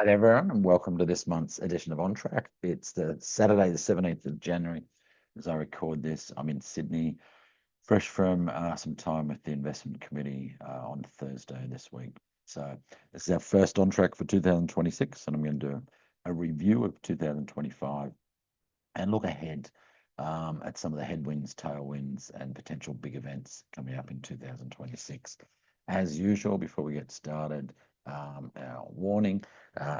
Hi there, everyone, and welcome to this month's edition of On Track. It's the Saturday, the 17th of January. As I record this, I'm in Sydney, fresh from some time with the investment committee on Thursday this week. So this is our first On Track for 2026, and I'm going to do a review of 2025 and look ahead at some of the headwinds, tailwinds, and potential big events coming up in 2026. As usual, before we get started, our warning,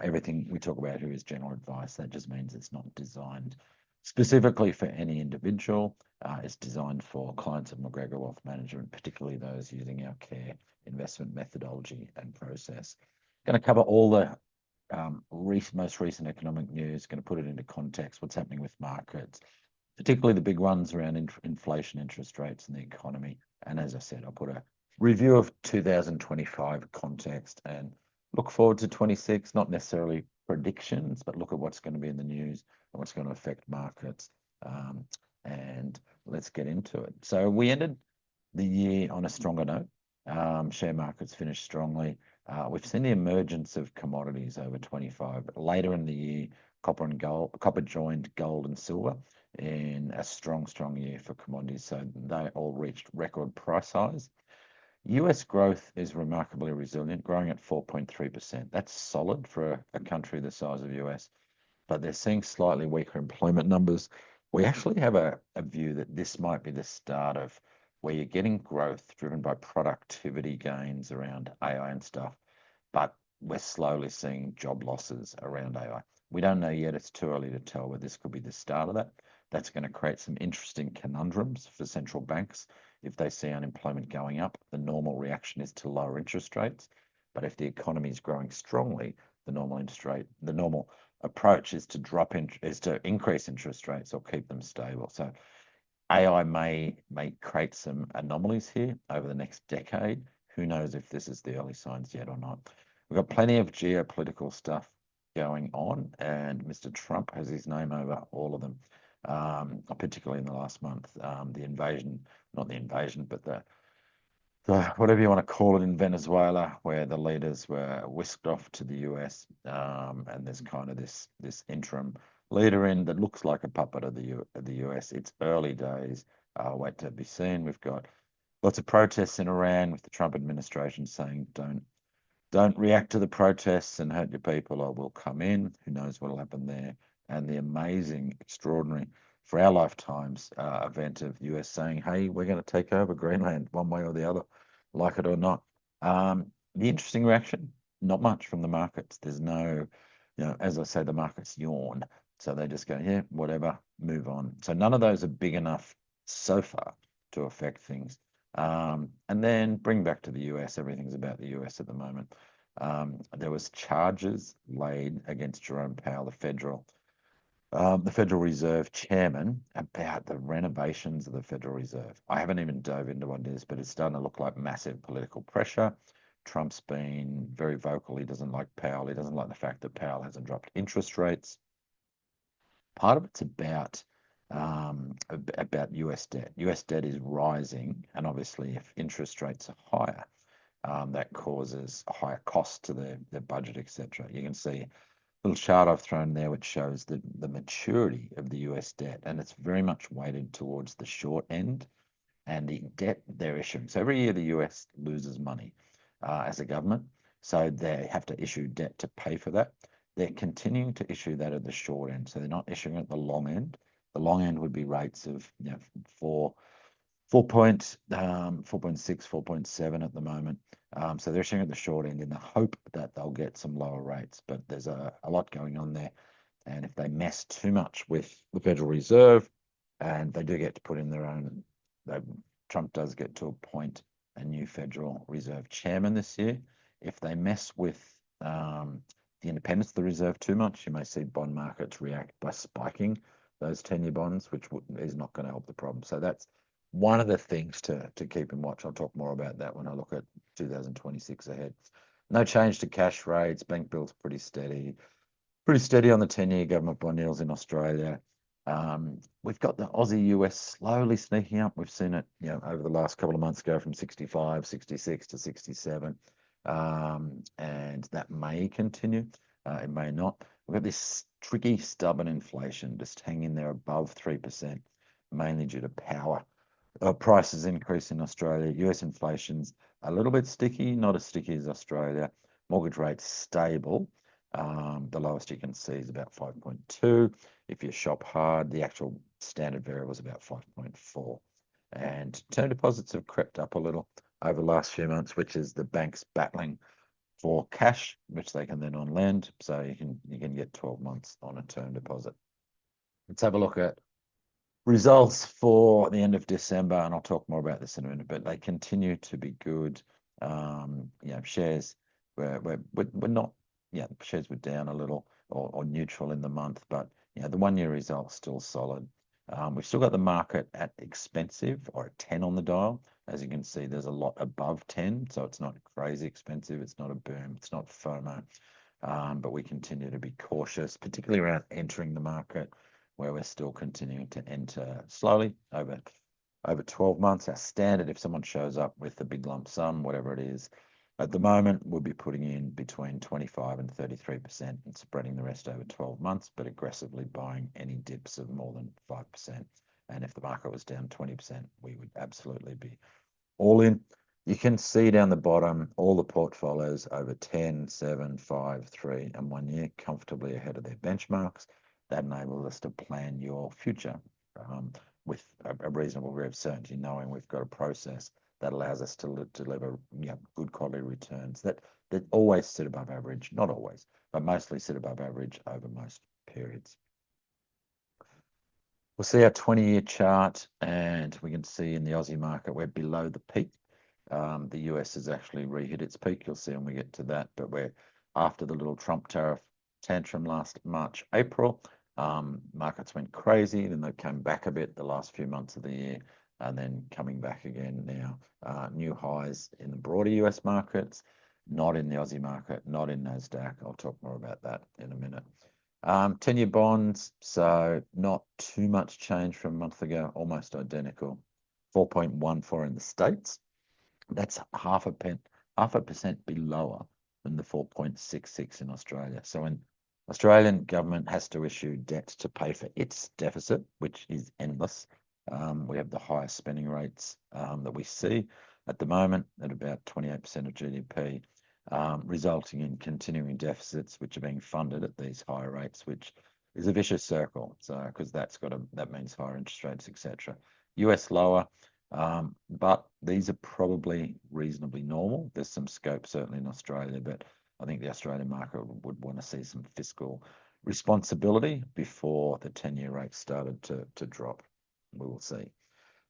everything we talk about here is general advice. That just means it's not designed specifically for any individual. It's designed for clients of McGregor Wealth Management, particularly those using our care investment methodology and process. Going to cover all the most recent economic news, going to put it into context, what's happening with markets, particularly the big ones around inflation, interest rates, and the economy. And as I said, I'll put a review of 2025 context and look forward to 26, not necessarily predictions, but look at what's going to be in the news and what's going to affect markets. And let's get into it. So we ended the year on a stronger note. Share markets finished strongly. We've seen the emergence of commodities over 25. Later in the year, copper joined gold and silver in a strong year for commodities. So they all reached record price highs. US growth is remarkably resilient, growing at 4.3%. That's solid for a country the size of US, but they're seeing slightly weaker employment numbers. We actually have a view that this might be the start of where you're getting growth driven by productivity gains around AI and stuff, but we're slowly seeing job losses around AI. We don't know yet. It's too early to tell, but this could be the start of that. That's going to create some interesting conundrums for central banks. If they see unemployment going up, the normal reaction is to lower interest rates. But if the economy is growing strongly, the normal approach is to increase interest rates or keep them stable. So AI may create some anomalies here over the next decade. Who knows if this is the early signs yet or not? We've got plenty of geopolitical stuff going on, and Mr. Trump has his name over all of them, particularly in the last month. The invasion, not the invasion, but the whatever you want to call it in Venezuela, where the leaders were whisked off to the US, and there's kind of this interim leader in that looks like a puppet of the US. It's early days. Wait to be seen. We've got lots of protests in Iran with the Trump administration saying don't react to the protests and hurt your people or we'll come in. Who knows what'll happen there? And the amazing, extraordinary, for our lifetimes, event of US saying, hey, we're going to take over Greenland one way or the other, like it or not. The interesting reaction, not much from the markets. There's no, as I say, the markets yawn. So they just go, yeah, whatever, move on. So none of those are big enough so far to affect things. And then bring back to the US. Everything's about the US at the moment. There was charges laid against Jerome Powell, the Federal Reserve chairman, about the renovations of the Federal Reserve. I haven't even dove into what it is, but it's starting to look like massive political pressure. Trump's been very vocal. He doesn't like Powell. He doesn't like the fact that Powell hasn't dropped interest rates. Part of it's about US debt. US debt is rising, and obviously, if interest rates are higher, that causes a higher cost to their budget, etc. You can see a little chart I've thrown there which shows the maturity of the US debt, and it's very much weighted towards the short end and the debt they're issuing. So every year the US loses money as a government, so they have to issue debt to pay for that. They're continuing to issue that at the short end, so they're not issuing at the long end. The long end would be rates of 4.6, 4.7 at the moment. So they're issuing at the short end in the hope that they'll get some lower rates, but there's a lot going on there. And if they mess too much with the Federal Reserve, and they do get to put in their own, Trump does get to appoint a new Federal Reserve chairman this year. If they mess with the independence of the reserve too much, you may see bond markets react by spiking those 10-year bonds, which is not going to help the problem. So that's one of the things to keep in watch. I'll talk more about that when I look at 2026 ahead. No change to cash rates. Bank bills pretty steady on the 10-year government bond yields in Australia. We've got the Aussie US slowly sneaking up. We've seen it, over the last couple of months go from 65, 66 to 67. And that may continue. It may not. We've got this tricky, stubborn inflation just hanging there above 3%, mainly due to power. Prices increase in Australia. US inflation's a little bit sticky, not as sticky as Australia. Mortgage rates stable. The lowest you can see is about 5.2. If you shop hard, the actual standard variable is about 5.4. And term deposits have crept up a little over the last few months, which is the banks battling for cash, which they can then on lend. So you can get 12 months on a term deposit. Let's have a look at results for the end of December, and I'll talk more about this in a minute, but they continue to be good. Shares were not, shares were down a little or neutral in the month, but the 1 year result's still solid. We've still got the market at expensive or at 10 on the dial. As you can see, there's a lot above 10, so it's not crazy expensive. It's not a boom. It's not FOMO, but we continue to be cautious, particularly around entering the market, where we're still continuing to enter slowly over 12 months. Our standard, if someone shows up with a big lump sum, whatever it is, at the moment, we'll be putting in between 25 and 33% and spreading the rest over 12 months, but aggressively buying any dips of more than 5%. And if the market was down 20%, we would absolutely be all in. You can see down the bottom, all the portfolios over 10, 7, 5, 3, and 1 year comfortably ahead of their benchmarks. That enables us to plan your future with a reasonable degree of certainty, knowing we've got a process that allows us to deliver good quality returns that always sit above average, not always, but mostly sit above average over most periods. We'll see our 20-year chart, and we can see in the Aussie market, we're below the peak. The US has actually re-hit its peak. You'll see when we get to that, but we're after the little Trump tariff tantrum last March, April. Markets went crazy, then they came back a bit the last few months of the year, and then coming back again now. New highs in the broader US markets, not in the Aussie market, not in NASDAQ. I'll talk more about that in a minute. 10-year bonds, so not too much change from a month ago, almost identical. 4.14 in the States. That's half a percent below than the 4.66 in Australia. So when Australian government has to issue debt to pay for its deficit, which is endless, we have the highest spending rates that we see at the moment at about 28% of GDP, resulting in continuing deficits, which are being funded at these higher rates, which is a vicious circle. So because that means higher interest rates, etc. US lower, but these are probably reasonably normal. There's some scope certainly in Australia, but I think the Australian market would want to see some fiscal responsibility before the 10-year rate started to drop. We will see.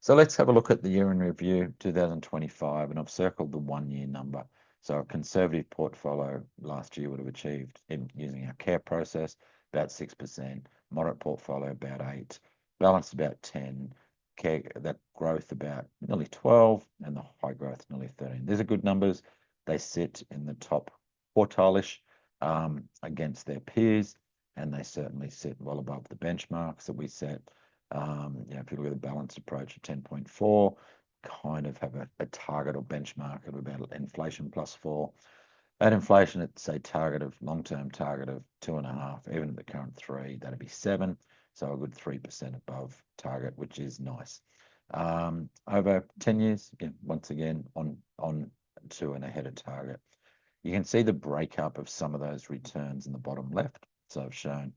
So let's have a look at the year in review, 2025, and I've circled the 1 year number. So a conservative portfolio last year would have achieved, using our care process, about 6%, moderate portfolio about 8%, balanced about 10%, care, that growth about nearly 12%, and the high growth nearly 13%. These are good numbers. They sit in the top quartile-ish against their peers, and they certainly sit well above the benchmarks that we set. If you look at the balanced approach of 10.4, kind of have a target or benchmark of about inflation plus 4. At inflation, it's a long-term target of 2.5. Even at the current 3, that'd be 7. So a good 3% above target, which is nice. Over 10 years, once again, on to and ahead of target. You can see the breakup of some of those returns in the bottom left. So I've shown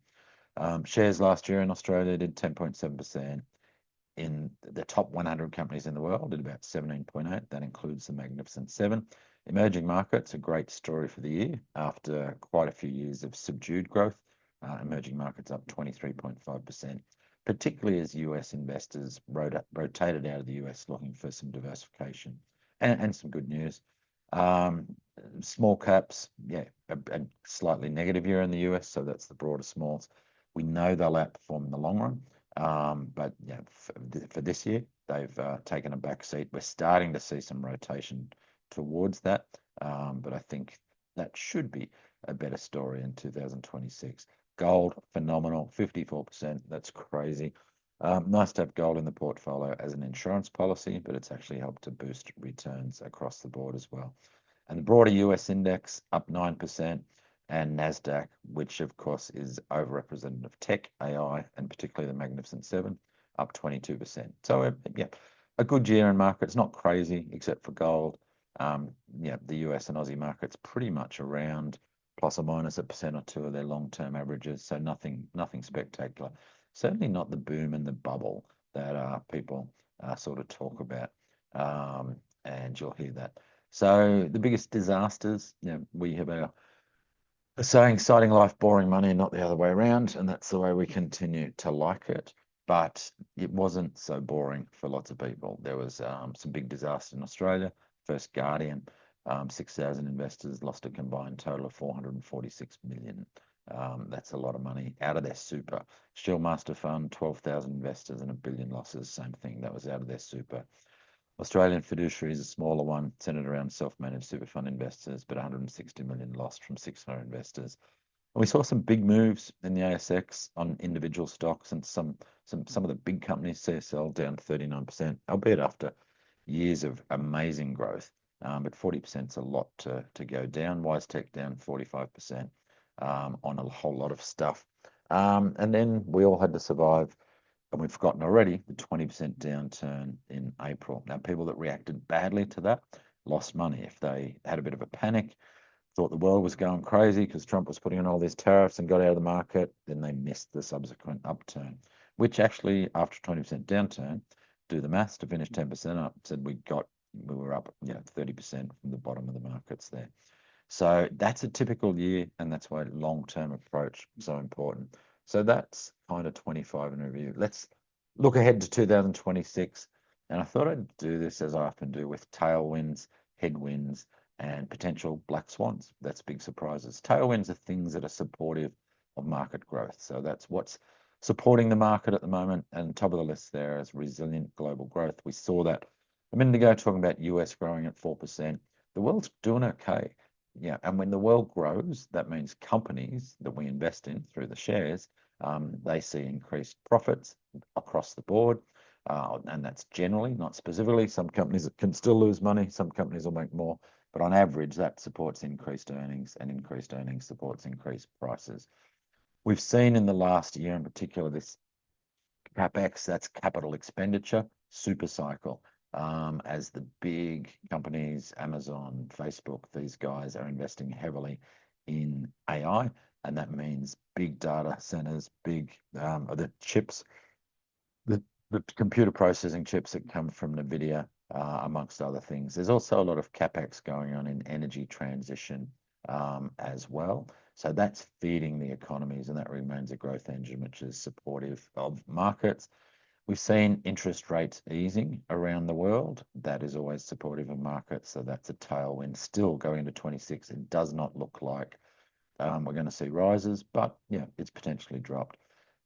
shares last year in Australia did 10.7%. In the top 100 companies in the world did about 17.8. That includes the Magnificent Seven. Emerging markets, a great story for the year after quite a few years of subdued growth. Emerging markets up 23.5%, particularly as US investors rotated out of the US looking for some diversification and some good news. Small caps, a slightly negative year in the US, so that's the broader smalls. We know they'll outperform in the long run, but for this year, they've taken a back seat. We're starting to see some rotation towards that, but I think that should be a better story in 2026. Gold, phenomenal, 54%. That's crazy. Nice to have gold in the portfolio as an insurance policy, but it's actually helped to boost returns across the board as well. And the broader US index up 9%. and NASDAQ, which of course is overrepresented of tech, AI, and particularly the Magnificent Seven, up 22%. So yeah, a good year in markets, not crazy except for gold. Yeah, the US and Aussie markets pretty much around plus or minus 1% or 2 of their long-term averages. So nothing spectacular. Certainly not the boom and the bubble that people sort of talk about. And you'll hear that. So the biggest disasters, we have a saying, exciting life, boring money, not the other way around. And that's the way we continue to like it. But it wasn't so boring for lots of people. There was some big disaster in Australia. First Guardian, 6,000 investors lost a combined total of 446 million. That's a lot of money out of their super. Shield Master Fund, 12,000 investors and $1 billion losses. Same thing. That was out of their super. Australian Fiduciary is a smaller one, centered around self-managed super fund investors, but 160 million lost from 600 investors. And we saw some big moves in the ASX on individual stocks, and some of the big companies, CSL down 39%, albeit after years of amazing growth. But 40% is a lot to go down. WiseTech down 45% on a whole lot of stuff. And then we all had to survive, and we've forgotten already, the 20% downturn in April. Now, people that reacted badly to that lost money. If they had a bit of a panic, thought the world was going crazy because Trump was putting in all these tariffs and got out of the market, then they missed the subsequent upturn, which actually, after a 20% downturn, do the maths to finish 10% up, said we were up 30% from the bottom of the markets there. So that's a typical year, and that's why long-term approach is so important. So that's kind of 25 in review. Let's look ahead to 2026. And I thought I'd do this as I often do with tailwinds, headwinds, and potential black swans. That's big surprises. Tailwinds are things that are supportive of market growth. So that's what's supporting the market at the moment. And top of the list there is resilient global growth. We saw that a minute ago talking about US growing at 4%. The world's doing okay. Yeah, and when the world grows, that means companies that we invest in through the shares, they see increased profits across the board. And that's generally, not specifically. Some companies can still lose money, some companies will make more, but on average, that supports increased earnings, and increased earnings supports increased prices. We've seen in the last year in particular this CapEx, that's capital expenditure, super cycle. As the big companies, Amazon, Facebook, these guys are investing heavily in AI, and that means big data centers, the chips, the computer processing chips that come from NVIDIA, amongst other things. There's also a lot of CapEx going on in energy transition as well. So that's feeding the economies, and that remains a growth engine, which is supportive of markets. We've seen interest rates easing around the world. That is always supportive of markets. So that's a tailwind still going into 26. It does not look like we're going to see rises, but yeah, it's potentially dropped.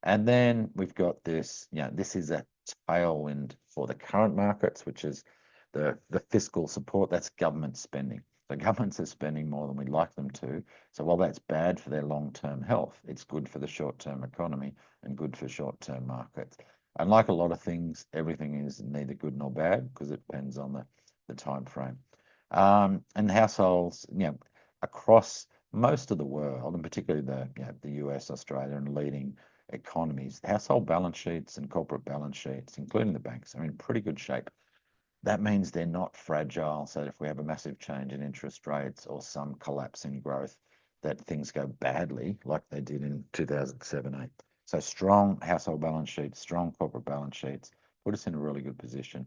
And then we've got this, this is a tailwind for the current markets, which is the fiscal support. That's government spending. The governments are spending more than we'd like them to. So while that's bad for their long-term health, it's good for the short-term economy and good for short-term markets. And like a lot of things, everything is neither good nor bad because it depends on the time frame. And households, across most of the world, and particularly the US, Australia, and leading economies, household balance sheets and corporate balance sheets, including the banks, are in pretty good shape. That means they're not fragile. So if we have a massive change in interest rates or some collapse in growth, that things go badly like they did in 2007-8. So strong household balance sheets, strong corporate balance sheets put us in a really good position.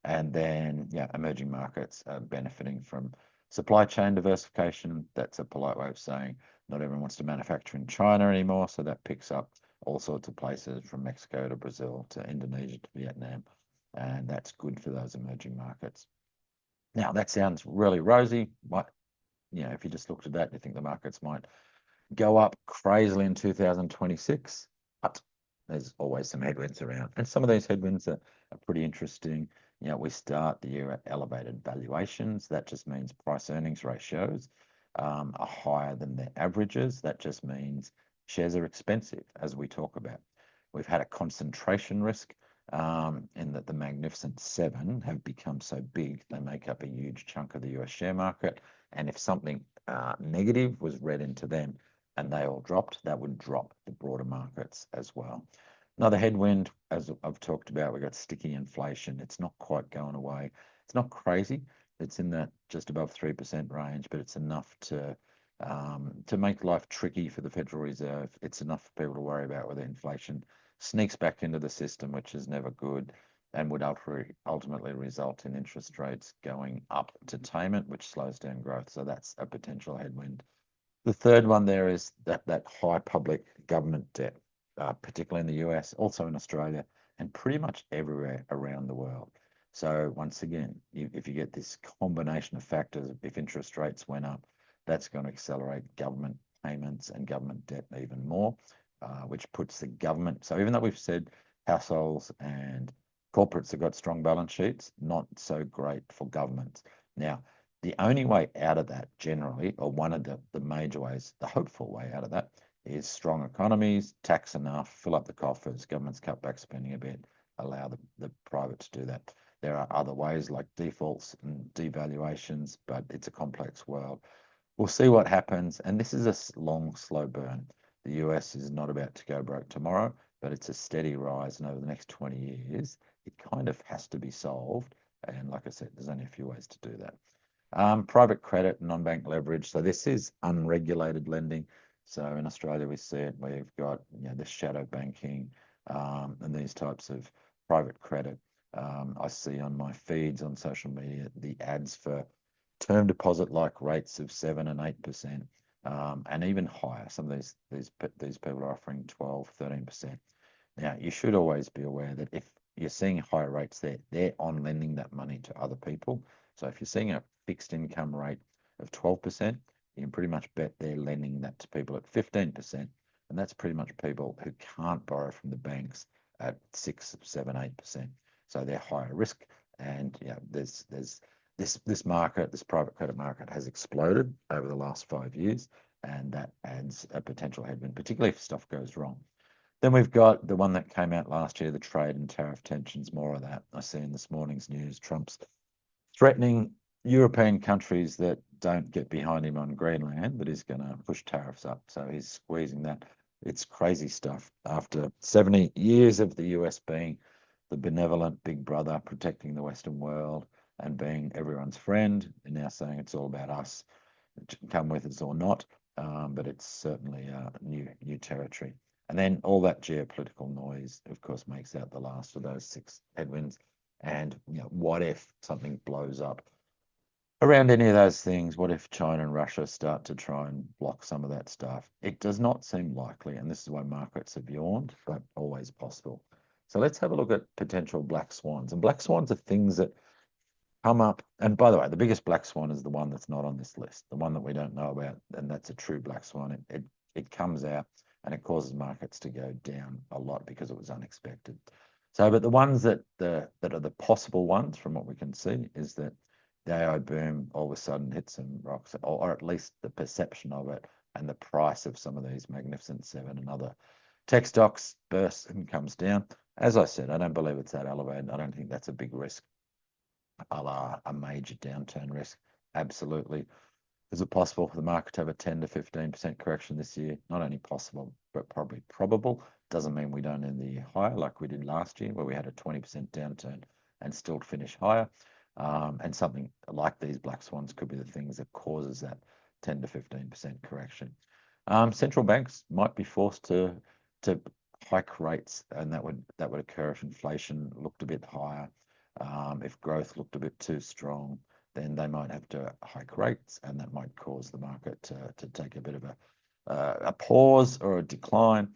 And then, emerging markets are benefiting from supply chain diversification. That's a polite way of saying not everyone wants to manufacture in China anymore. So that picks up all sorts of places from Mexico to Brazil to Indonesia to Vietnam. And that's good for those emerging markets. Now, that sounds really rosy. If you just looked at that, you think the markets might go up crazily in 2026, but there's always some headwinds around. And some of these headwinds are pretty interesting. We start the year at elevated valuations. That just means price earnings ratios are higher than their averages. That just means shares are expensive, as we talk about. We've had a concentration risk in that the Magnificent Seven have become so big, they make up a huge chunk of the US share market. And if something negative was read into them and they all dropped, that would drop the broader markets as well. Another headwind, as I've talked about, we've got sticky inflation. It's not quite going away. It's not crazy. It's in that just above 3% range, but it's enough to make life tricky for the Federal Reserve. It's enough for people to worry about whether inflation sneaks back into the system, which is never good, and would ultimately result in interest rates going up to tame, which slows down growth. So that's a potential headwind. The third one there is that high public government debt, particularly in the US, also in Australia, and pretty much everywhere around the world. So once again, if you get this combination of factors, if interest rates went up, that's going to accelerate government payments and government debt even more, which puts the government. So even though we've said households and corporates have got strong balance sheets, not so great for governments. Now, the only way out of that generally, or one of the major ways, the hopeful way out of that, is strong economies, tax enough, fill up the coffers, governments cut back spending a bit, allow the private to do that. There are other ways like defaults and devaluations, but it's a complex world. We'll see what happens. And this is a long, slow burn. The US is not about to go broke tomorrow, but it's a steady rise. And over the next 20 years, it kind of has to be solved. And like I said, there's only a few ways to do that. Private credit, non-bank leverage. So this is unregulated lending. So in Australia, we see it. We've got the shadow banking and these types of private credit. I see on my feeds on social media the ads for term deposit like rates of 7 and 8%, and even higher. Some of these people are offering 12, 13%. Now, you should always be aware that if you're seeing higher rates there, they're on lending that money to other people. So if you're seeing a fixed income rate of 12%, you can pretty much bet they're lending that to people at 15%. And that's pretty much people who can't borrow from the banks at 6, 7, 8%. So they're higher risk. And there's this market, this private credit market has exploded over the last 5 years, and that adds a potential headwind, particularly if stuff goes wrong. Then we've got the one that came out last year, the trade and tariff tensions, more of that. I see in this morning's news, Trump's threatening European countries that don't get behind him on Greenland, that he's going to push tariffs up. So he's squeezing that. It's crazy stuff. After 70 years of the US being the benevolent big brother protecting the Western world and being everyone's friend, and now saying it's all about us, come with us or not. But it's certainly new territory. And then all that geopolitical noise, of course, makes out the last of those 6 headwinds. And what if something blows up around any of those things? What if China and Russia start to try and block some of that stuff? It does not seem likely, and this is why markets have yawned, but always possible. So let's have a look at potential black swans. And black swans are things that come up. And by the way, the biggest black swan is the one that's not on this list, the one that we don't know about, and that's a true black swan. It comes out and it causes markets to go down a lot because it was unexpected. So, but the ones that are the possible ones from what we can see is that the AI boom all of a sudden hit some rocks, or at least the perception of it, and the price of some of these Magnificent Seven and other tech stocks bursts and comes down. As I said, I don't believe it's that elevated. I don't think that's a big risk, a major downturn risk. Absolutely. Is it possible for the market to have a 10 to 15% correction this year? Not only possible, but probably probable. Doesn't mean we don't end the year higher like we did last year, where we had a 20% downturn and still finish higher. And something like these black swans could be the things that causes that 10 to 15% correction. Central banks might be forced to hike rates, and that would occur if inflation looked a bit higher. If growth looked a bit too strong, then they might have to hike rates, and that might cause the market to take a bit of a pause or a decline.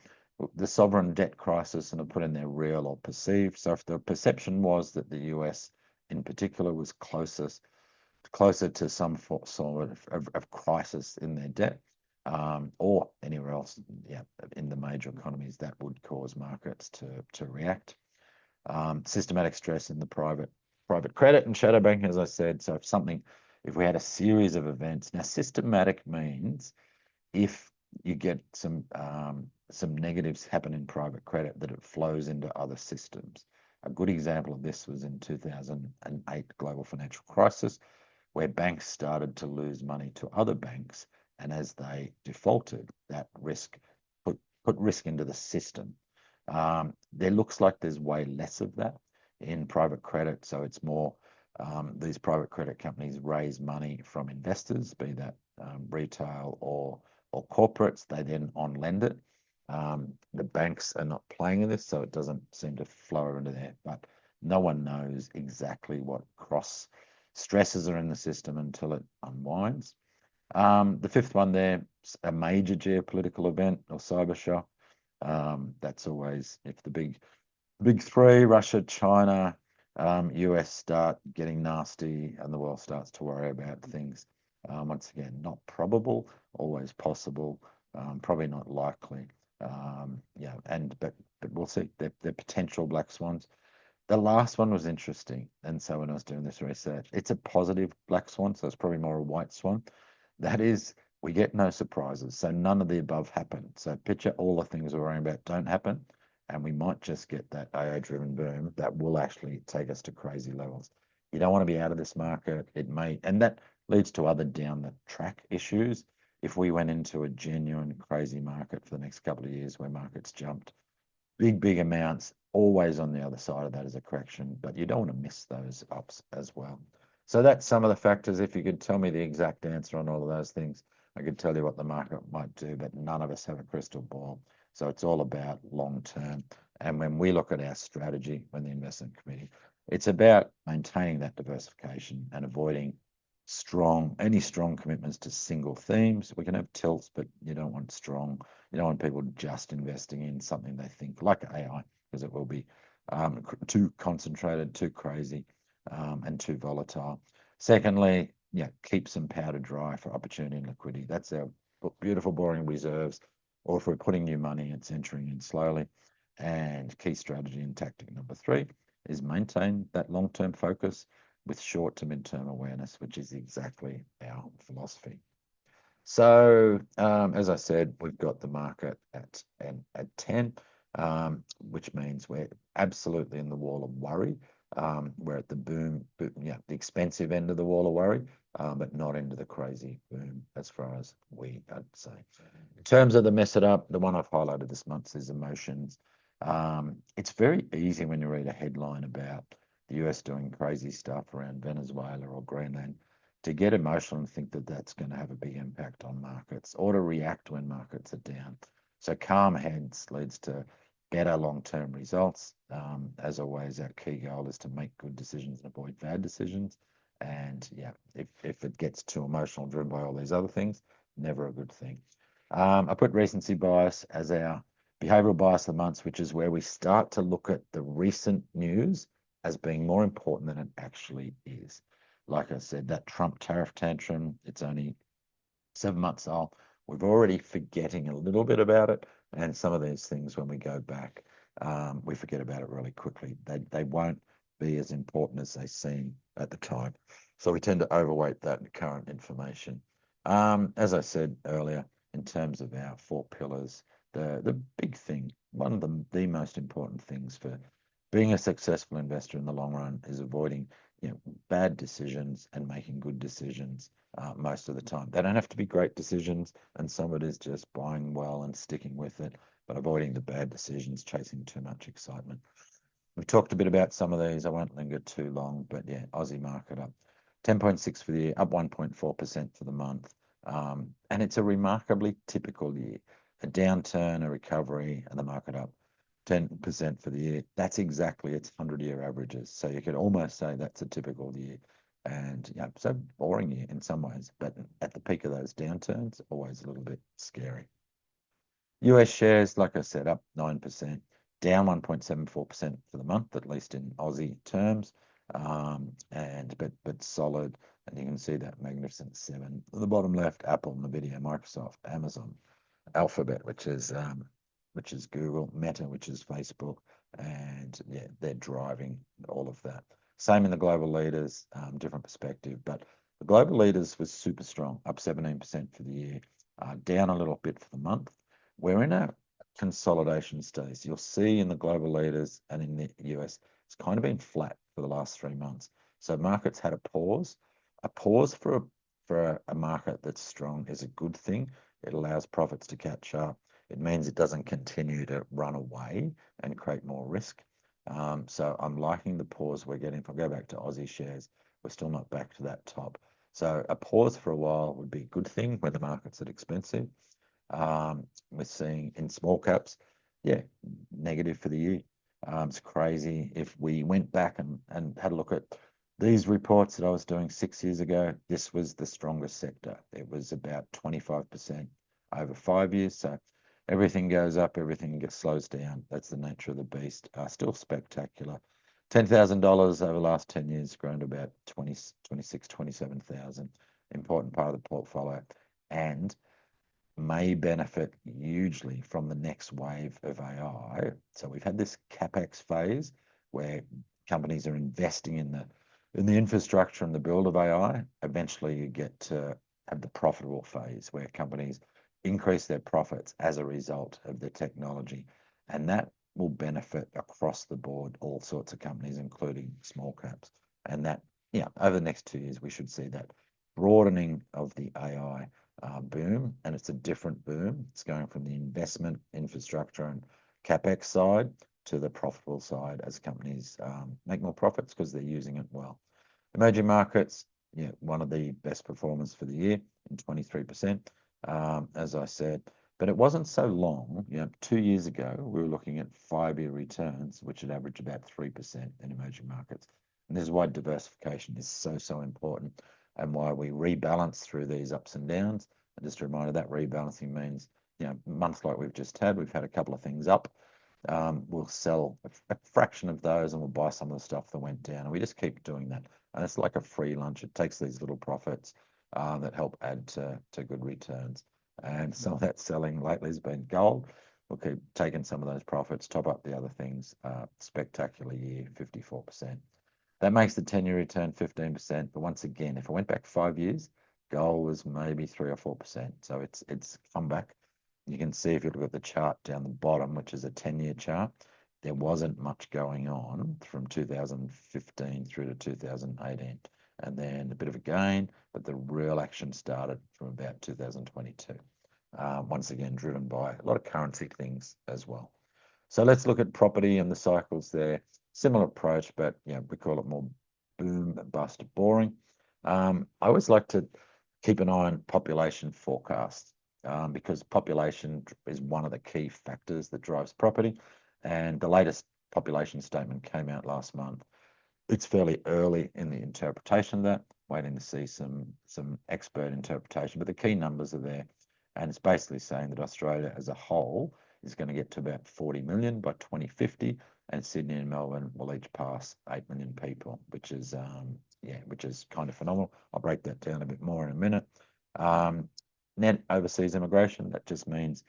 The sovereign debt crisis, and I put in there real or perceived. So if the perception was that the US in particular was closer to some sort of crisis in their debt, or anywhere else, in the major economies, that would cause markets to react. Systematic stress in the private credit and shadow banking, as I said. So if we had a series of events, now systematic means if you get some negatives happen in private credit, that it flows into other systems. A good example of this was in 2008 global financial crisis, where banks started to lose money to other banks. And as they defaulted, that risk put risk into the system. There looks like there's way less of that in private credit. So it's more these private credit companies raise money from investors, be that retail or corporates. They then on lend it. The banks are not playing in this, so it doesn't seem to flow into there. But no one knows exactly what cross stresses are in the system until it unwinds. The fifth one there, a major geopolitical event or cyber shock. That's always if the big three, Russia, China, US start getting nasty and the world starts to worry about things. Once again, not probable, always possible, probably not likely. Yeah, but we'll see. They're potential black swans. The last one was interesting, and so when I was doing this research, it's a positive black swan, so it's probably more a white swan. That is, we get no surprises, so none of the above happen. So picture all the things we're worrying about don't happen, and we might just get that AI-driven boom that will actually take us to crazy levels. You don't want to be out of this market. It may, and that leads to other down the track issues. If we went into a genuine crazy market for the next couple of years where markets jumped big amounts, always on the other side of that is a correction, but you don't want to miss those ups as well. So that's some of the factors. If you could tell me the exact answer on all of those things, I could tell you what the market might do, but none of us have a crystal ball. So it's all about long term. And when we look at our strategy, when the investment committee, it's about maintaining that diversification and avoiding any strong commitments to single themes. We can have tilts, but you don't want people just investing in something they think like AI, because it will be too concentrated, too crazy, and too volatile. Secondly, yeah, keep some powder dry for opportunity and liquidity. That's our beautiful, boring reserves. Or if we're putting new money, it's entering in slowly. And key strategy and tactic number 3 is maintain that long-term focus with short to mid-term awareness, which is exactly our philosophy. So, as I said, we've got the market at 10, which means we're absolutely in the wall of worry. We're at the boom, the expensive end of the wall of worry, but not into the crazy boom as far as I'd say. In terms of the mess it up, the one I've highlighted this month is emotions. It's very easy when you read a headline about the US doing crazy stuff around Venezuela or Greenland to get emotional and think that that's going to have a big impact on markets or to react when markets are down. So calm heads leads to better long-term results. As always, our key goal is to make good decisions and avoid bad decisions. And yeah, if it gets too emotional, driven by all these other things, never a good thing. I put recency bias as our behavioral bias of the month, which is where we start to look at the recent news as being more important than it actually is. Like I said, that Trump tariff tantrum, it's only 7 months old. We're already forgetting a little bit about it. And some of these things, when we go back, we forget about it really quickly. They won't be as important as they seem at the time. So we tend to overweight that current information. As I said earlier, in terms of our 4 pillars, the big thing, one of the most important things for being a successful investor in the long run is avoiding bad decisions and making good decisions most of the time. They don't have to be great decisions, and some of it is just buying well and sticking with it, but avoiding the bad decisions, chasing too much excitement. We've talked a bit about some of these. I won't linger too long, but yeah, Aussie market up 10.6 for the year, up 1.4% for the month. And it's a remarkably typical year. A downturn, a recovery, and the market up 10% for the year. That's exactly its 100-year averages. So you could almost say that's a typical year. And yeah, so boring year in some ways, but at the peak of those downturns, always a little bit scary. US shares, like I said, up 9%, down 1.74% for the month, at least in Aussie terms, but solid. And you can see that magnificent 7. At the bottom left, Apple, Nvidia, Microsoft, Amazon, Alphabet, which is Google, Meta, which is Facebook, and yeah, they're driving all of that. Same in the global leaders, different perspective, but the global leaders was super strong, up 17% for the year, down a little bit for the month. We're in a consolidation stage. You'll see in the global leaders and in the US, it's kind of been flat for the last 3 months. So markets had a pause. a pause for a market that's strong is a good thing. It allows profits to catch up. It means it doesn't continue to run away and create more risk. So I'm liking the pause we're getting. If I go back to Aussie shares, we're still not back to that top. So a pause for a while would be a good thing when the market's at expensive. We're seeing in small caps, yeah, negative for the year. It's crazy. If we went back and had a look at these reports that I was doing 6 years ago, this was the strongest sector. It was about 25% over 5 years. So everything goes up, everything slows down. That's the nature of the beast. Still spectacular. $10,000 over the last 10 years, grown to about 20, 26, 27,000. Important part of the portfolio. And may benefit hugely from the next wave of AI. So we've had this CapEx phase where companies are investing in the infrastructure and the build of AI. Eventually, you get to have the profitable phase where companies increase their profits as a result of the technology, and that will benefit across the board all sorts of companies, including small caps. And that, yeah, over the next 2 years, we should see that broadening of the AI boom, and it's a different boom. It's going from the investment infrastructure and CapEx side to the profitable side as companies make more profits because they're using it well. Emerging markets, yeah, one of the best performers for the year in 23%, as I said. But it wasn't so long. 2 years ago, we were looking at 5-year returns, which had averaged about 3% in emerging markets. And this is why diversification is so important, and why we rebalance through these ups and downs. And just a reminder, that rebalancing means, months like we've just had, we've had a couple of things up. We'll sell a fraction of those and we'll buy some of the stuff that went down. And we just keep doing that. And it's like a free lunch. It takes these little profits that help add to good returns. And some of that selling lately has been gold. We'll keep taking some of those profits, top up the other things. Spectacular year, 54%. That makes the 10-year return 15%. But once again, if I went back 5 years, gold was maybe 3 or 4%. So it's come back. You can see if you look at the chart down the bottom, which is a 10-year chart, there wasn't much going on from 2015 through to 2018. And then a bit of a gain, but the real action started from about 2022. Once again, driven by a lot of currency things as well. So let's look at property and the cycles there. Similar approach, but we call it more boom, bust, boring. I always like to keep an eye on population forecasts because population is one of the key factors that drives property. And the latest population statement came out last month. It's fairly early in the interpretation of that, waiting to see some expert interpretation, but the key numbers are there. And it's basically saying that Australia as a whole is going to get to about 40 million by 2050, and Sydney and Melbourne will each pass 8 million people, which is kind of phenomenal. I'll break that down a bit more in a minute. Net overseas immigration, that just means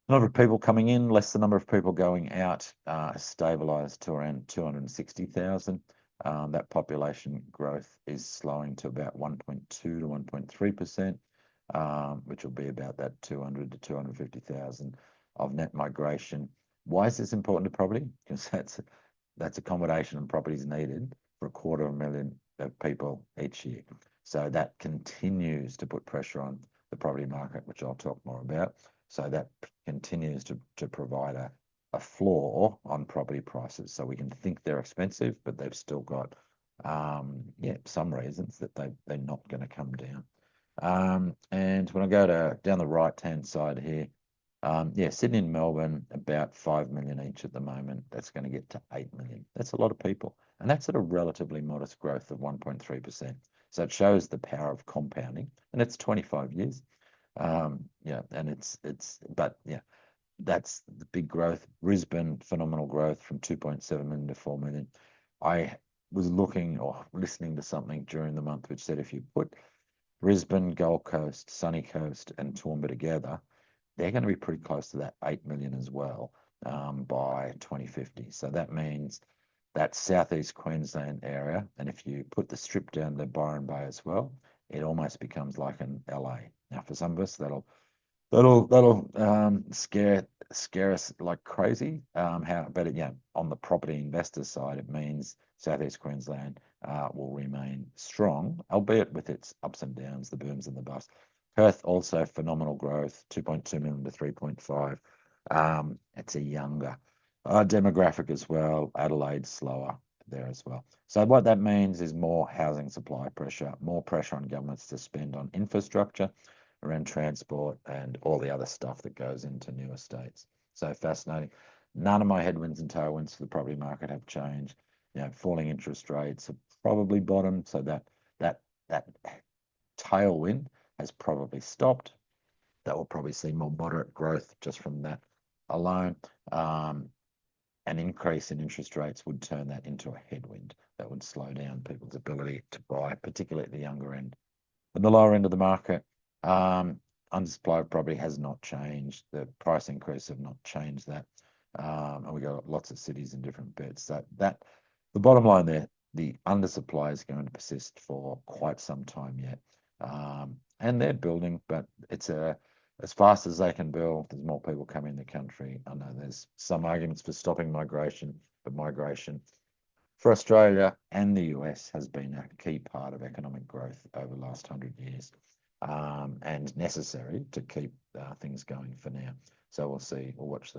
the number of people coming in, less the number of people going out, stabilised to around 260,000. That population growth is slowing to about 1.2 to 1.3%, which will be about that 200 to 250,000 of net migration. Why is this important to property? Because that's accommodation and properties needed for 250,000 of people each year. So that continues to put pressure on the property market, which I'll talk more about. So that continues to provide a floor on property prices. So we can think they're expensive, but they've still got some reasons that they're not going to come down. And when I go down the right-hand side here, Sydney and Melbourne, about 5 million each at the moment. That's going to get to 8 million. That's a lot of people. And that's at a relatively modest growth of 1.3%. So it shows the power of compounding. And it's 25 years. That's the big growth. Brisbane, phenomenal growth from 2.7 million to 4 million. I was looking or listening to something during the month which said if you put Brisbane, Gold Coast, Sunny Coast, and Toowoomba together, they're going to be pretty close to that 8 million as well by 2050. So that means that southeast Queensland area, and if you put the strip down to Byron Bay as well, it almost becomes like an LA. Now, for some of us, that'll scare scare us like crazy. But yeah, on the property investor side, it means Southeast Queensland will remain strong, albeit with its ups and downs, the booms and the busts. Perth also phenomenal growth, 2.2 million to 3.5. It's a younger demographic as well. Adelaide slower there as well. So what that means is more housing supply pressure, more pressure on governments to spend on infrastructure around transport and all the other stuff that goes into new estates. So fascinating. None of my headwinds and tailwinds for the property market have changed. Falling interest rates have probably bottomed, so that tailwind has probably stopped. That will probably see more moderate growth just from that alone. An increase in interest rates would turn that into a headwind. That would slow down people's ability to buy, particularly at the younger end. And the lower end of the market, unsupplied property has not changed. The price increase have not changed that. And we got lots of cities in different bits. So that the bottom line there, the undersupply is going to persist for quite some time yet. And they're building, but it's as fast as they can build. There's more people coming in the country. I know there's some arguments for stopping migration, but migration for Australia and the US has been a key part of economic growth over the last 100 years, and necessary to keep things going for now. So we'll see. We'll watch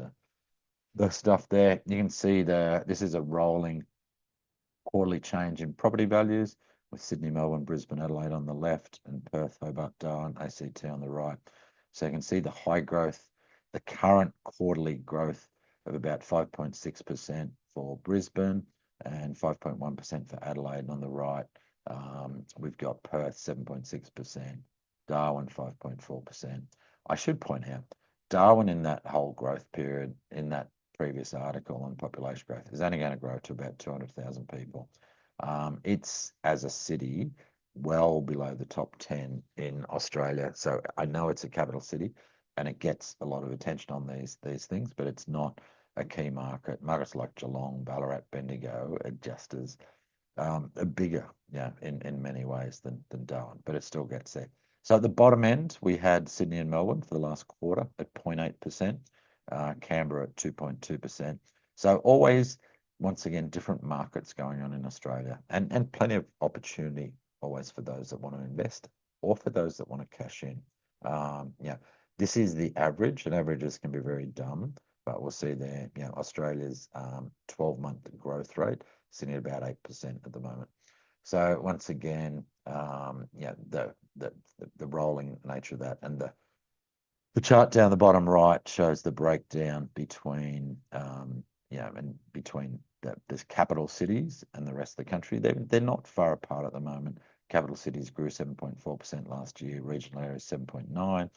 the stuff there. You can see this is a rolling quarterly change in property values with Sydney, Melbourne, Brisbane, Adelaide on the left, and Perth, Hobart, Darwin, ACT on the right. So you can see the high growth, the current quarterly growth of about 5.6% for Brisbane and 5.1% for Adelaide on the right. We've got Perth 7.6%, Darwin 5.4%. I should point out, Darwin in that whole growth period, in that previous article on population growth, is only going to grow to about 200,000 people. It's, as a city, well below the top 10 in Australia. So I know it's a capital city and it gets a lot of attention on these things, but it's not a key market. Markets like Geelong, Ballarat, Bendigo are just as bigger, in many ways than Darwin, but it still gets there. So at the bottom end, we had Sydney and Melbourne for the last quarter at 0.8%, Canberra at 2.2%. So always, once again, different markets going on in Australia, and plenty of opportunity always for those that want to invest or for those that want to cash in. This is the average, and averages can be very dumb, but we'll see there, Australia's 12-month growth rate sitting at about 8% at the moment. So once again, the rolling nature of that, and the chart down the bottom right shows the breakdown between between the capital cities and the rest of the country. They're not far apart at the moment. Capital cities grew 7.4% last year. Regional areas 7.9%.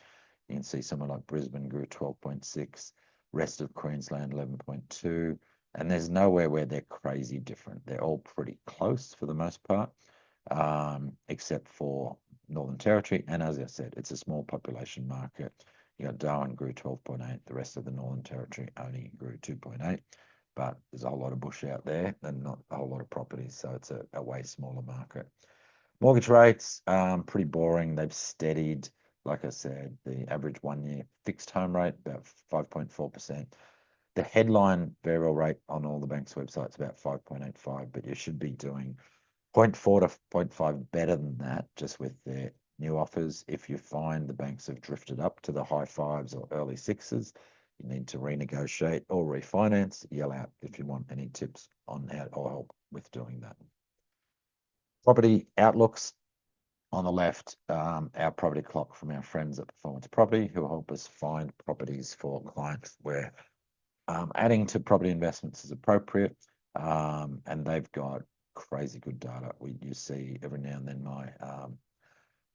You can see somewhere like Brisbane grew 12.6%. Rest of Queensland 11.2%. And there's nowhere where they're crazy different. They're all pretty close for the most part, except for Northern Territory. And as I said, it's a small population market. You got Darwin grew 12.8%. The rest of the Northern Territory only grew 2.8%. But there's a whole lot of bush out there and not a whole lot of properties. So it's a way smaller market. Mortgage rates, pretty boring. They've steadied. Like I said, the average 1-year fixed home rate, about 5.4%. The headline variable rate on all the banks' websites about 5.85, but you should be doing 0.4 to 0.5 better than that, just with their new offers. If you find the banks have drifted up to the high 5s or early 6s, you need to renegotiate or refinance. Yell out if you want any tips on how or help with doing that. Property outlooks. On the left, our property clock from our friends at Performance Property, who help us find properties for clients where adding to property investments is appropriate, and they've got crazy good data. You see every now and then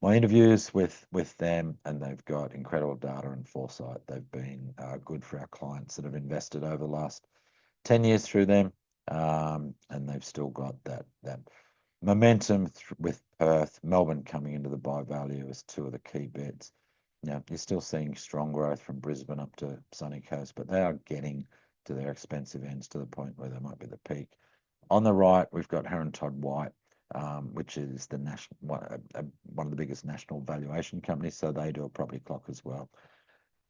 my interviews with them, and they've got incredible data and foresight. They've been good for our clients that have invested over the last 10 years through them, and they've still got that momentum with Perth, Melbourne coming into the buy value as two of the key bets. You're still seeing strong growth from Brisbane up to Sunny Coast, but they are getting to their expensive ends to the point where they might be the peak. On the right, we've got Heron Todd White, which is the one of the biggest national valuation companies, so they do a property clock as well.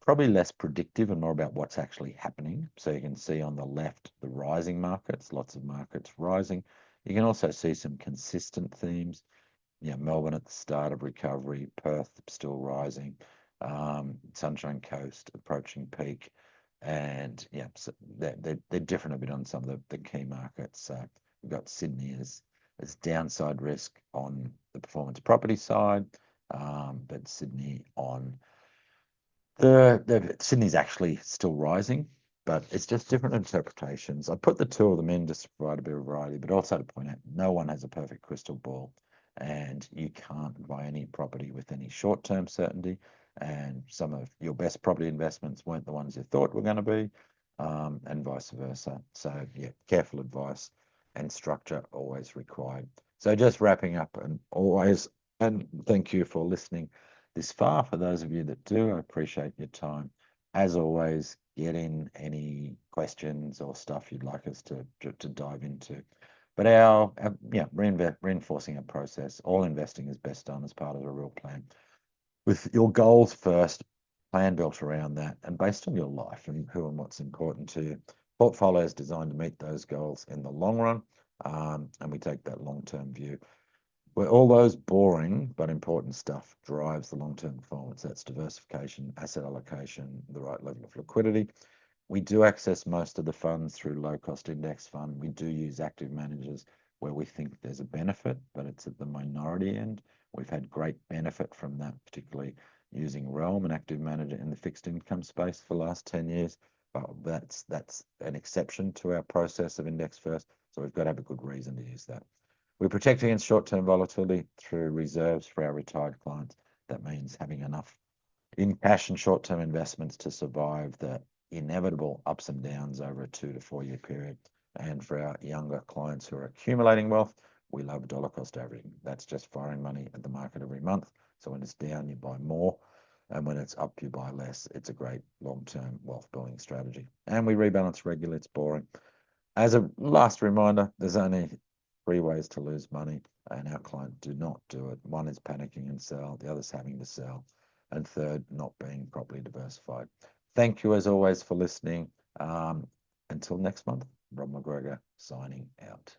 probably less predictive and more about what's actually happening. So you can see on the left the rising markets, lots of markets rising. You can also see some consistent themes. Melbourne at the start of recovery, Perth still rising, Sunshine Coast approaching peak, and so they're different a bit on some of the key markets. So we've got Sydney as downside risk on the performance property side, but Sydney on Sydney's actually still rising, but it's just different interpretations. I put the two of them in just to provide a bit of variety, but also to point out no one has a perfect crystal ball, and you can't buy any property with any short-term certainty. And some of your best property investments weren't the ones you thought were going to be, and vice versa. So careful advice and structure always required. So just wrapping up, and thank you for listening this far. For those of you that do, I appreciate your time. As always, get in any questions or stuff you'd like us to dive into. But reinforcing our process. All investing is best done as part of a real plan, with your goals first, plan built around that, and based on your life and who and what's important to you. Portfolio is designed to meet those goals in the long run, and we take that long-term view, where all those boring but important stuff drives the long-term performance. That's diversification, asset allocation, the right level of liquidity. We do access most of the funds through low-cost index fund. We do use active managers where we think there's a benefit, but it's at the minority end. We've had great benefit from that, particularly using Realm, an active manager in the fixed income space for the last 10 years. But that's an exception to our process of index first. So we've got to have a good reason to use that. We protect against short-term volatility through reserves for our retired clients. That means having enough in cash and short-term investments to survive the inevitable ups and downs over a 2 to 4 year period. And for our younger clients who are accumulating wealth, we love dollar cost averaging. That's just firing money at the market every month. So when it's down, you buy more. And when it's up, you buy less. It's a great long-term wealth building strategy. And we rebalance regularly. It's boring. As a last reminder, there's only 3 ways to lose money, and our clients do not do it. One is panicking and sell, the other's having to sell, and third, not being properly diversified. Thank you as always for listening. Until next month, Rob McGregor signing out.